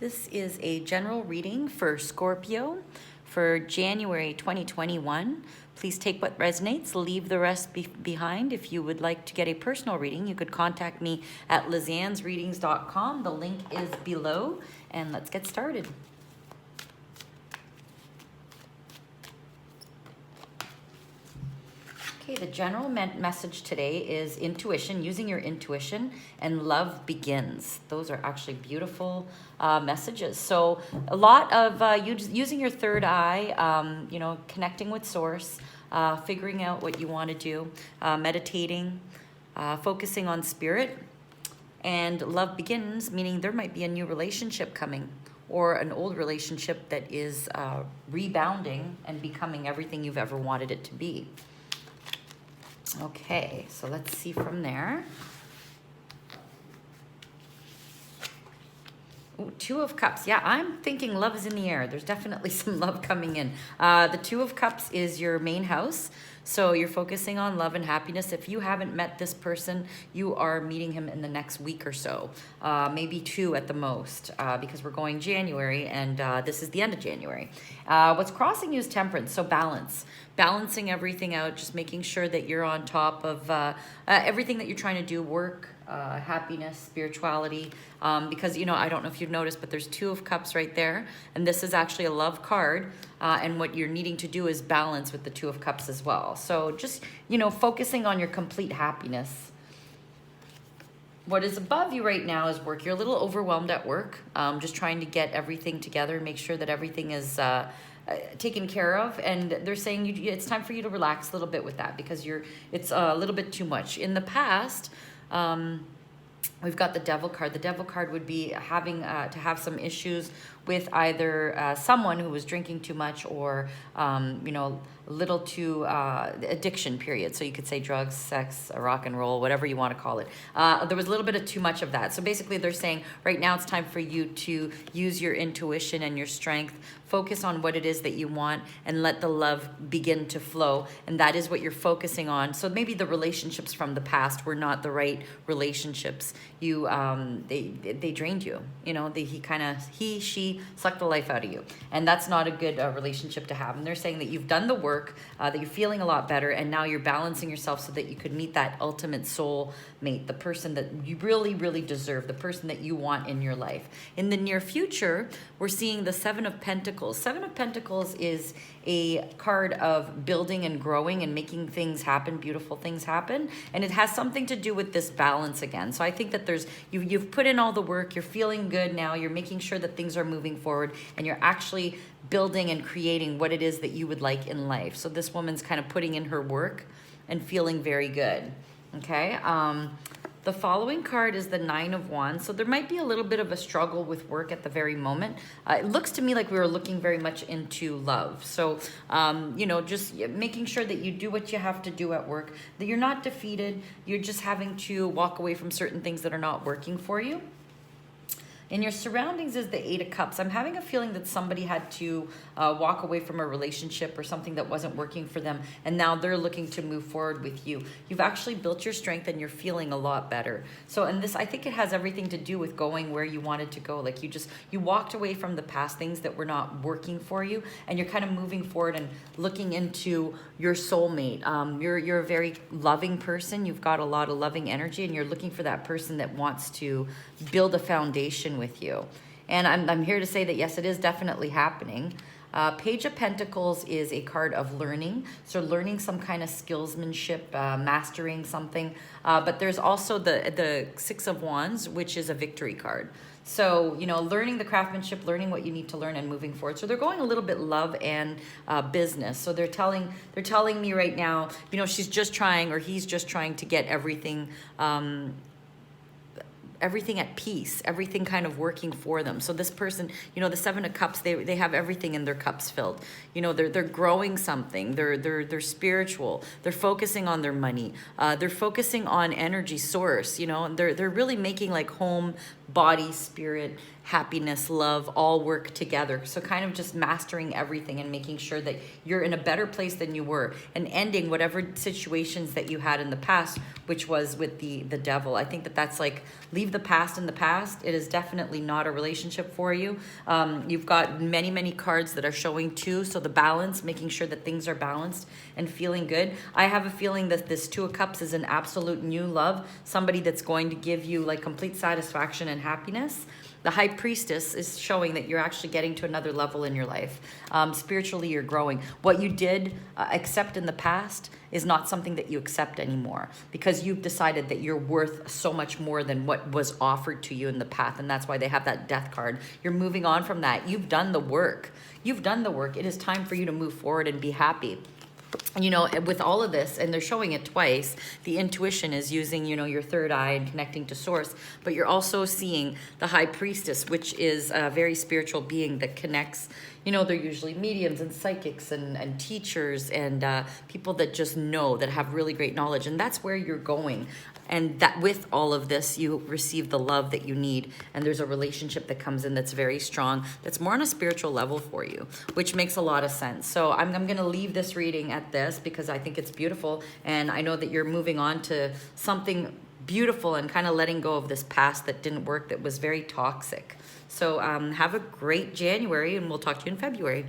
This is a general reading for Scorpio for January 2021. Please take what resonates, leave the rest behind. If you would like to get a personal reading, you could contact me at Lizannesreadings.com. The link is below, and let's get started. Okay, the general message today is intuition, using your intuition, and love begins. Those are actually beautiful messages. So a lot of using your third eye, connecting with source, figuring out what you want to do, meditating, focusing on spirit, and love begins, meaning there might be a new relationship coming or an old relationship that is rebounding and becoming everything you've ever wanted it to be. Okay, so let's see from there. Ooh, Two of Cups. Yeah, I'm thinking love is in the air. There's definitely some love coming in. The Two of Cups is your main house. So you're focusing on love and happiness. If you haven't met this person, you are meeting him in the next week or so. Maybe two at the most, because we're going January and this is the end of January. What's crossing you is Temperance, so balance. Balancing everything out, just making sure that you're on top of everything that you're trying to do, work, happiness, spirituality, because, I don't know if you've noticed, but there's Two of Cups right there, and this is actually a love card, and what you're needing to do is balance with the Two of Cups as well. So just, focusing on your complete happiness. What is above you right now is work. You're a little overwhelmed at work, just trying to get everything together, make sure that everything is taken care of, and they're saying it's time for you to relax a little bit with that because it's a little bit too much. In the past, we've got the Devil card. The Devil card would be having to have some issues with either someone who was drinking too much or, a little too addiction period. So you could say drugs, sex, rock and roll, whatever you want to call it. There was a little bit of too much of that. So basically they're saying right now it's time for you to use your intuition and your strength, focus on what it is that you want, and let the love begin to flow. And that is what you're focusing on. So maybe the relationships from the past were not the right relationships. They drained you. She sucked the life out of you. And that's not a good relationship to have. And they're saying that you've done the work, that you're feeling a lot better, and now you're balancing yourself so that you could meet that ultimate soul mate, the person that you really, really deserve, the person that you want in your life. In the near future, we're seeing the Seven of Pentacles. Seven of Pentacles is a card of building and growing and making things happen, beautiful things happen, and it has something to do with this balance again. So I think that you've put in all the work, you're feeling good now, you're making sure that things are moving forward, and you're actually building and creating what it is that you would like in life. So this woman's kind of putting in her work and feeling very good. Okay. The following card is the Nine of Wands. So there might be a little bit of a struggle with work at the very moment. It looks to me like we were looking very much into love. So, just making sure that you do what you have to do at work, that you're not defeated. You're just having to walk away from certain things that are not working for you. In your surroundings is the Eight of Cups. I'm having a feeling that somebody had to walk away from a relationship or something that wasn't working for them, and now they're looking to move forward with you. You've actually built your strength and you're feeling a lot better. So, and this, I think it has everything to do with going where you wanted to go. Like you walked away from the past things that were not working for you, and you're kind of moving forward and looking into your soulmate. You're a very loving person. You've got a lot of loving energy, and you're looking for that person that wants to build a foundation with you. And I'm here to say that yes, it is definitely happening. Page of Pentacles is a card of learning. So learning some kind of skillsmanship, mastering something. But there's also the Six of Wands, which is a victory card. So, learning the craftsmanship, learning what you need to learn and moving forward. So they're going a little bit love and business. So they're telling me right now, she's just trying, or he's just trying to get everything at peace, everything kind of working for them. So this person, the Seven of Cups, they have everything in their cups filled. They're growing something. They're spiritual. They're focusing on their money. They're focusing on energy source. They're really making like home, body, spirit happiness, love, all work together. So kind of just mastering everything and making sure that you're in a better place than you were, and ending whatever situations that you had in the past, which was with the devil. I think that that's like, leave the past in the past. It is definitely not a relationship for you. You've got many cards that are showing too. So the balance, making sure that things are balanced and feeling good. I have a feeling that this Two of Cups is an absolute new love, somebody that's going to give you like complete satisfaction and happiness. The High Priestess is showing that you're actually getting to another level in your life. Spiritually, you're growing. What you did accept in the past is not something that you accept anymore, because you've decided that you're worth so much more than what was offered to you in the path. And that's why they have that Death card. You're moving on from that. You've done the work. You've done the work. It is time for you to move forward and be happy. You know, with all of this, and they're showing it twice, the intuition is using, you know, your third eye and connecting to source, but you're also seeing the High Priestess, which is a very spiritual being that connects. You know, they're usually mediums and psychics and teachers and people that just know, that have really great knowledge, and that's where you're going. And that with all of this, you receive the love that you need, and there's a relationship that comes in that's very strong, that's more on a spiritual level for you, which makes a lot of sense. So I'm going to leave this reading at this, because I think it's beautiful, and I know that you're moving on to something beautiful and kind of letting go of this past that didn't work, that was very toxic. So have a great January, and we'll talk to you in February.